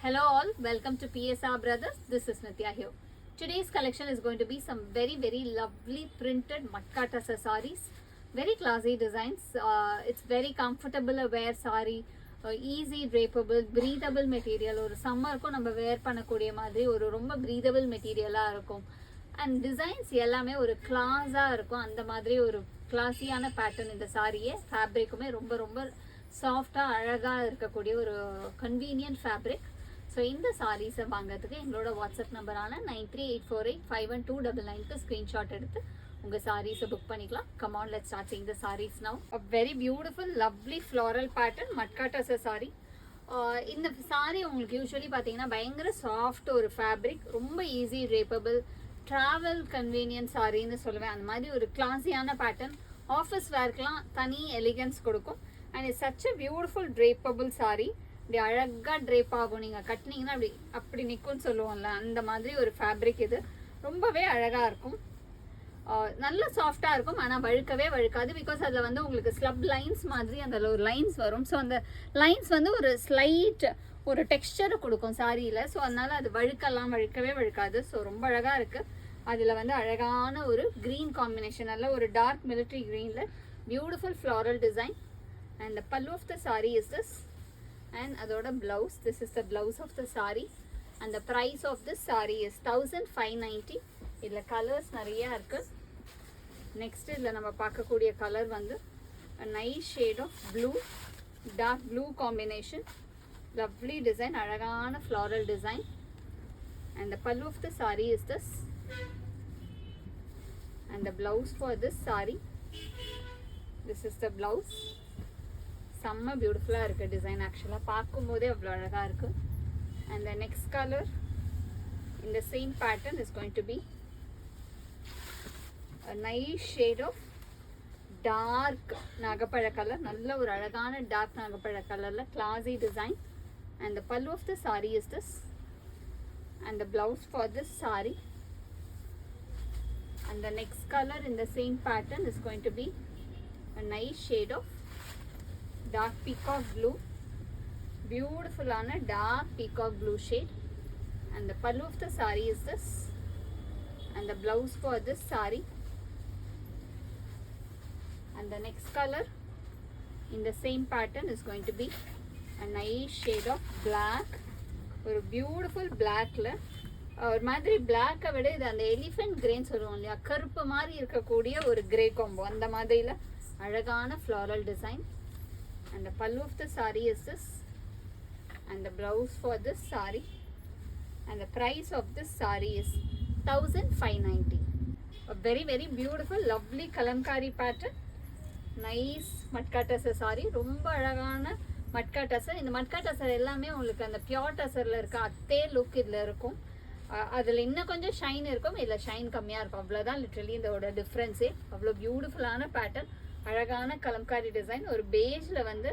Hello all, welcome to PSR Brothers. This is Nitya here. Today's collection is going to be some very lovely printed matkata sarees. Very classy designs. It's very comfortable to wear saree. Easy drapeable, breathable material. ஒரு சம்மருக்கும் நம்ம வேர் பண்ணக்கூடிய மாதிரி ஒரு ரொம்ப breathable மெட்டீரியலாக இருக்கும். And designs எல்லாமே ஒரு கிளாஸாக இருக்கும். அந்த மாதிரி ஒரு கிளாஸியான பேட்டர்ன் இந்த சாரியே. ஃபேப்ரிக்குமே ரொம்ப சாஃப்டாக அழகாக இருக்கக்கூடிய ஒரு கன்வீனியன்ட் ஃபேப்ரிக். ஸோ இந்த சாரீஸை வாங்கிறதுக்கு எங்களோட வாட்ஸ்அப் நம்பரான 9384851299க்கு ஸ்க்ரீன்ஷாட் எடுத்து உங்கள் சாரீஸை புக் பண்ணிக்கலாம். Come on, let's start seeing the saris now. A very beautiful lovely floral pattern மட்காட்டா சாரி. இந்த சாரீ உங்களுக்கு யூஸ்வலி பார்த்தீங்கன்னா பயங்கர சாஃப்ட் ஒரு ஃபேப்ரிக், ரொம்ப ஈஸி ட்ரேப்பபிள், ட்ராவல் கன்வீனியன்ட் சாரின்னு சொல்லுவேன். அந்த மாதிரி ஒரு கிளாஸியான பேட்டர்ன், ஆஃபீஸ் வேர்க்கெலாம் தனி எலிகன்ஸ் கொடுக்கும். And it's such a beautiful drapable sari. இப்படி அழகாக ட்ரேப் ஆகும். நீங்கள் கட்டினீங்கன்னா அப்படி நிற்கும்னு சொல்லுவோம்ல, அந்த மாதிரி ஒரு ஃபேப்ரிக் இது. ரொம்பவே அழகாக இருக்கும், நல்ல சாஃப்டாக இருக்கும். ஆனால் வழுக்காது. பிகாஸ் அதில் வந்து உங்களுக்கு ஸ்லப் லைன்ஸ் மாதிரி அதில் ஒரு லைன்ஸ் வரும். ஸோ அந்த லைன்ஸ் வந்து ஒரு ஸ்லைட் ஒரு டெக்ஸ்டரை கொடுக்கும் சாரியில். ஸோ அதனால் அது வழுக்கவே வழுக்காது. ஸோ ரொம்ப அழகாக இருக்குது. அதில் வந்து அழகான ஒரு க்ரீன் காம்பினேஷன், நல்ல ஒரு டார்க் மிலிட்ரி க்ரீனில் beautiful floral design. And the pallu of the sari is this. And அதோட blouse, this is the blouse of the saree. And the price of this saree is 1590. இதில் கலர்ஸ் நிறையா இருக்குது. நெக்ஸ்ட் இதில் நம்ம பார்க்கக்கூடிய கலர் வந்து a nice shade of blue, dark blue combination. Lovely design, அழகான floral design. And the pallu of the saree is this. And the blouse for this saree, this is the blouse. செம்ம பியூட்டிஃபுல்லாக இருக்குது design. ஆக்சுவலாக பார்க்கும்போதே அவ்வளோ அழகாக இருக்குது. And the next colour இந்த same pattern is going to be a nice shade of dark நாகப்பழ கலர். நல்ல ஒரு அழகான டார்க் நாகப்பழ கலரில் classy design. And the pallu of the saree is this. And the blouse for this saree. And the next color in the same pattern is going to be a nice shade of dark peacock blue. Beautiful ana dark peacock blue shade. And the pallu of the saree is this. And the blouse for this saree. And the next color in the same pattern is going to be a nice shade of black. ஒரு beautiful பிளாக்ல ஒரு மாதிரி பிளாக்கை விட இது அந்த elephant கிரேன்னு சொல்லுவோம் இல்லையா, கருப்பு மாதிரி இருக்கக்கூடிய ஒரு கிரே காம்போ, அந்த மாதிரியில் அழகான floral design. And the pallu of the saree is this. And the blouse for this saree. And the price of this saree is 1590. A very beautiful lovely kalamkari pattern. Nice matka tasser saree. ரொம்ப அழகான மட்கா டசர். இந்த மட்கா டசர் எல்லாமே உங்களுக்கு அந்த pure டசரில் இருக்க அதே look இதில் இருக்கும். அதில் இன்னும் கொஞ்சம் ஷைன் இருக்கும், இதில் ஷைன் கம்மியாக இருக்கும். அவ்வளோதான் லிட்ரலி இதோட டிஃப்ரென்ஸே. அவ்வளோ பியூட்டிஃபுல்லான பேட்டர்ன், அழகான கலம்காரி டிசைன். ஒரு பேஜில் வந்து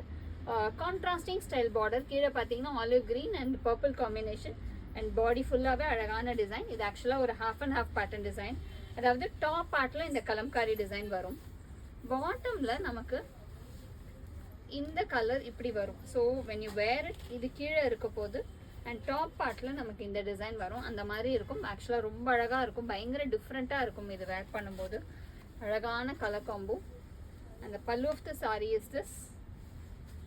கான்ட்ராஸ்டிங் ஸ்டைல் பார்டர், கீழே பார்த்தீங்கன்னா olive green and purple combination. And body ஃபுல்லாகவே அழகான டிசைன். இது ஆக்சுவலாக ஒரு half and half pattern design. அதாவது டாப் பார்ட்டில் இந்த கலம்காரி டிசைன் வரும். பாட்டமில் நமக்கு இந்த கலர் இப்படி வரும். So when you wear it, இது கீழே இருக்க போது அண்ட் டாப் பார்ட்டில் நமக்கு இந்த டிசைன் வரும். அந்த மாதிரி இருக்கும். ஆக்சுவலாக ரொம்ப அழகாக இருக்கும், பயங்கர டிஃப்ரெண்ட்டாக இருக்கும் இது வேர் பண்ணும்போது. அழகான colour combo. And the pallu of the saree is this.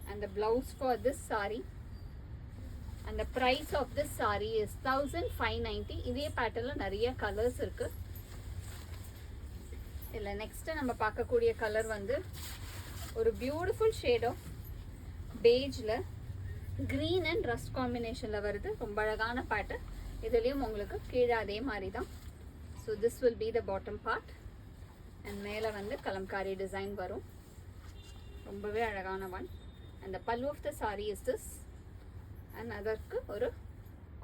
And the blouse for this saree. And the price of this saree is 1590. இதே பேட்டர்ல நிறைய கலர்ஸ் இருக்கு. இல்லை நெக்ஸ்ட் நம்ம பார்க்கக்கூடிய கலர் வந்து ஒரு பியூட்டிஃபுல் ஷேட் ஆஃப் பேஜில் க்ரீன் அண்ட் ரஸ்ட் காம்பினேஷனில் வருது. ரொம்ப அழகான பேட்டர்ன். இதுலேயும் உங்களுக்கு கீழே அதே மாதிரி தான். So this will be the bottom part. And மேலே வந்து கலம்காரி டிசைன் வரும். ரொம்பவே அழகான one. And the pallu of the sari is this. And அதற்கு ஒரு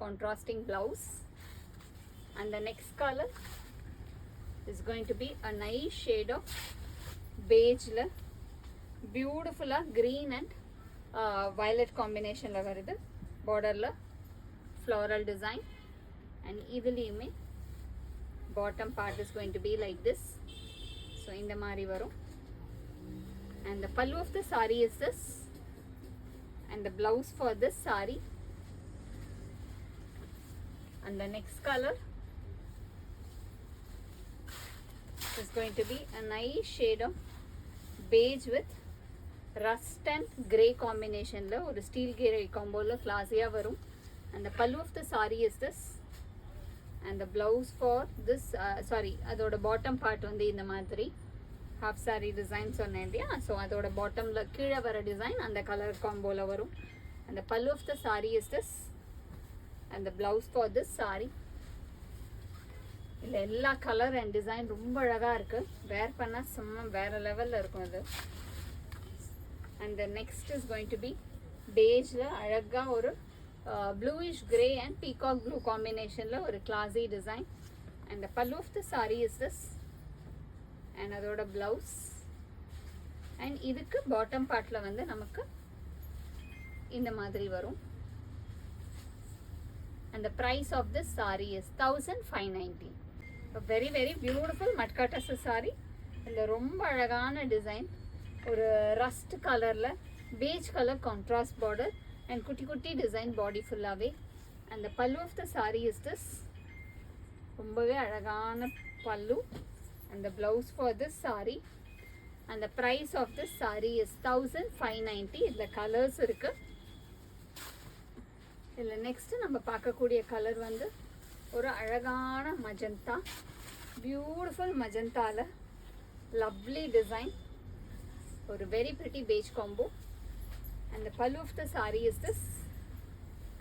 contrasting blouse. And the next colour is going to be a nice shade of பேஜில் பியூட்டிஃபுல்லாக green and violet காம்பினேஷனில் வருது. பார்டரில் ஃப்ளாரல் டிசைன். அண்ட் இதுலேயுமே bottom part is going to be like this. So இந்த மாதிரி வரும். And the pallu of the saree is this. And the blouse for this saree And the next color is going to be a nice shade of beige with rust and grey combination la or steel grey combo la classy ah varum. And the pallu of the saree is this, and the blouse for this adoda bottom part வந்து இந்த மாதிரி half saree design சொன்னேன் இல்லையா, so அதோட பாட்டம்ல கீழே வர design அந்த colour காம்போல வரும். And the pallu of the saree is this, and the blouse for this saree. இல்லை எல்லா கலர் அண்ட் டிசைன் ரொம்ப அழகாக இருக்குது, வேர் பண்ணால் சும்மா வேறு லெவலில் இருக்கும் இது. And the next is going to be பேஜில் அழகாக ஒரு bluish grey and peacock blue காம்பினேஷனில் ஒரு classy design. And the pallu of the sari is this, and அதோட ப்ளவுஸ். அண்ட் இதுக்கு பாட்டம் பார்ட்டில் வந்து நமக்கு இந்த மாதிரி வரும். And the price of this saree is 1590. A very very beautiful matkata saree. இந்த ரொம்ப அழகான டிசைன், ஒரு ரஸ்ட் கலரில் beige colour contrast border and குட்டி குட்டி டிசைன் பாடி ஃபுல்லாகவே. And the pallu of the saree is this, ரொம்பவே அழகான பல்லு. and the blouse for this saree, and the price of this saree is 1590. இதில் கலர்ஸ் இருக்குது. இதில் நெக்ஸ்ட்டு நம்ம பார்க்கக்கூடிய கலர் வந்து ஒரு அழகான மஜந்தா, பியூட்டிஃபுல் மஜந்தாவில் லவ்லி டிசைன், ஒரு very pretty beige combo. And the pallu of the sari is this,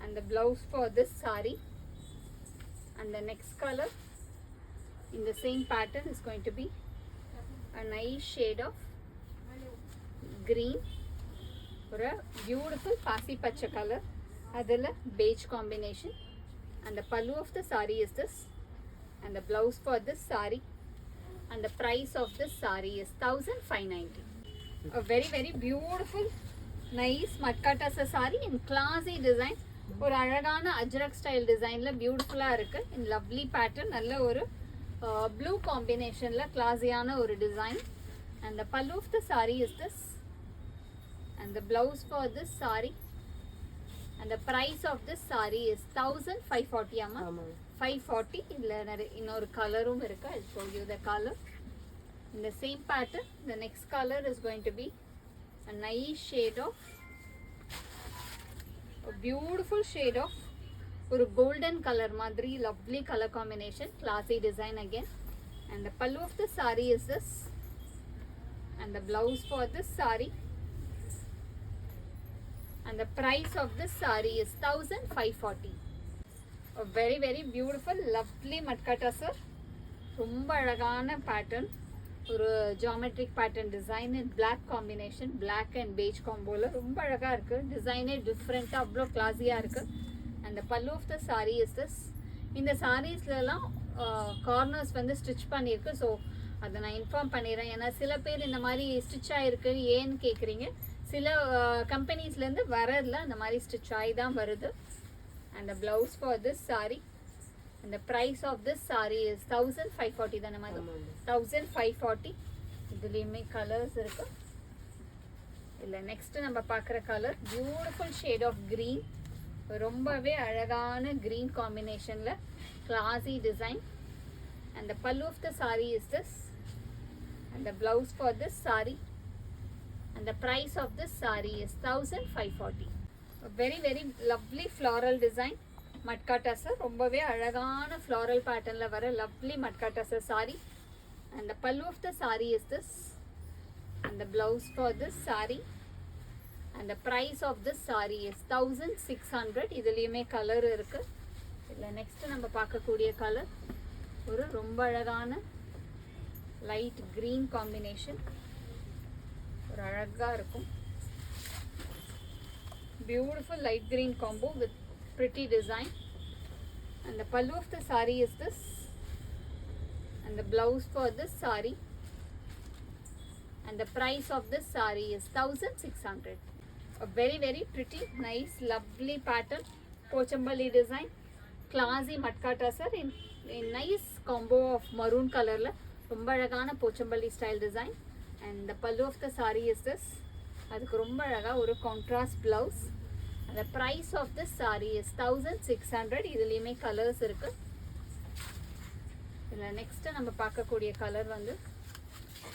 and the blouse for this sari. And the next colour in the same pattern is going to be a nice shade of green, ஒரு beautiful பாசி பச்சை colour, அதில் beige combination. And the pallu of the saree is this, and the blouse for this saree, and the price of this saree is 1590. A very very beautiful nice matkata saree in classy design, ஒரு அழகான Ajrakh style டிசைனில் பியூட்டிஃபுல்லாக இருக்குது. in lovely pattern, நல்ல ஒரு blue காம்பினேஷனில் கிளாஸியான ஒரு design. and the pallu of the saree is this, and the blouse for this saree, and the price of this saree is 1540. amma 540. இதுல இன்னொரு கலரும் இருக்கு. I'll show you the color in the same pattern. The next color is going to be a nice shade of, a beautiful shade of ஒரு golden color மாதிரி lovely color combination, classy design again. and the pallu of the saree is this, and the blouse for this saree, and the price of this saree is 1540. a very very beautiful lovely matkata sir, ரொம்ப அழகான pattern, ஒரு geometric pattern design in black combination, black and beige காம்போவில் ரொம்ப அழகாக இருக்குது. டிசைனே டிஃப்ரெண்ட்டாக அவ்வளோ கிளாஸியாக இருக்குது. And the pallu of the sari is this. இந்த சாரீஸ்லாம் கார்னர்ஸ் வந்து ஸ்டிச் பண்ணியிருக்கு, ஸோ அதை நான் இன்ஃபார்ம் பண்ணிடுறேன். ஏன்னா சில பேர் இந்த மாதிரி ஸ்டிச் ஆகிருக்கு ஏன்னு கேட்குறீங்க. சில கம்பெனிஸ்லேருந்து வரதில் அந்த மாதிரி ஸ்டிச் ஆகி தான் வருது. And the blouse for this sari, and the price of this saree is 1540. தானே மாதிரி 1540. இதுலேயுமே கலர்ஸ் இருக்கு. இல்லை நெக்ஸ்ட்டு நம்ம பார்க்குற colour beautiful shade of green, ரொம்பவே அழகான க்ரீன் காம்பினேஷனில் classy design. and the pallu of the saree is this, and the blouse for this saree, and the price of this saree is 1540. a very very lovely floral design மட்காட்டா சார், ரொம்பவே அழகான floral பேட்டர்னில் வர lovely மட்காட்டா சார் sari. And the pallu of the sari is this, and the blouse for this sari, and the price of this sari is 1600. இதுலேயுமே colour இருக்குது. இதில் நெக்ஸ்ட்டு நம்ம பார்க்கக்கூடிய கலர் ஒரு ரொம்ப அழகான லைட் க்ரீன் காம்பினேஷன், ஒரு அழகாக இருக்கும். Beautiful light green combo with pretty design. And the pallu of the saree is this, and the blouse for this saree, and the price of this saree is 1600. a very very pretty nice lovely pattern, pochambali design, classy matkata sir in nice combo of maroon color la romba alagana pochambali style design. and the pallu of the saree is this, adukku romba alaga oru contrast blouse, the price of this saree is 1600. இதுலயுமே colours இருக்கு. இதுல next நம்ம பார்க்கக்கூடிய colour வந்து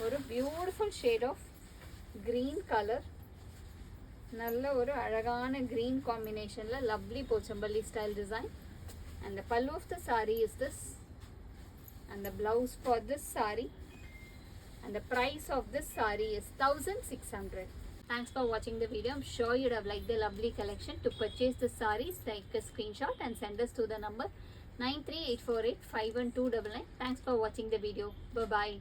ஒரு beautiful shade of green colour. நல்ல ஒரு அழகான green காம்பினேஷன்ல lovely Pochampally style design. And the pallu of the saree is this, and the blouse for this saree, and the price of this saree is 1600. Thanks for watching the video. I'm sure you'd have liked the lovely collection. To purchase the sarees, take a screenshot and send us to the number 938485129. Thanks for watching the video. Bye bye.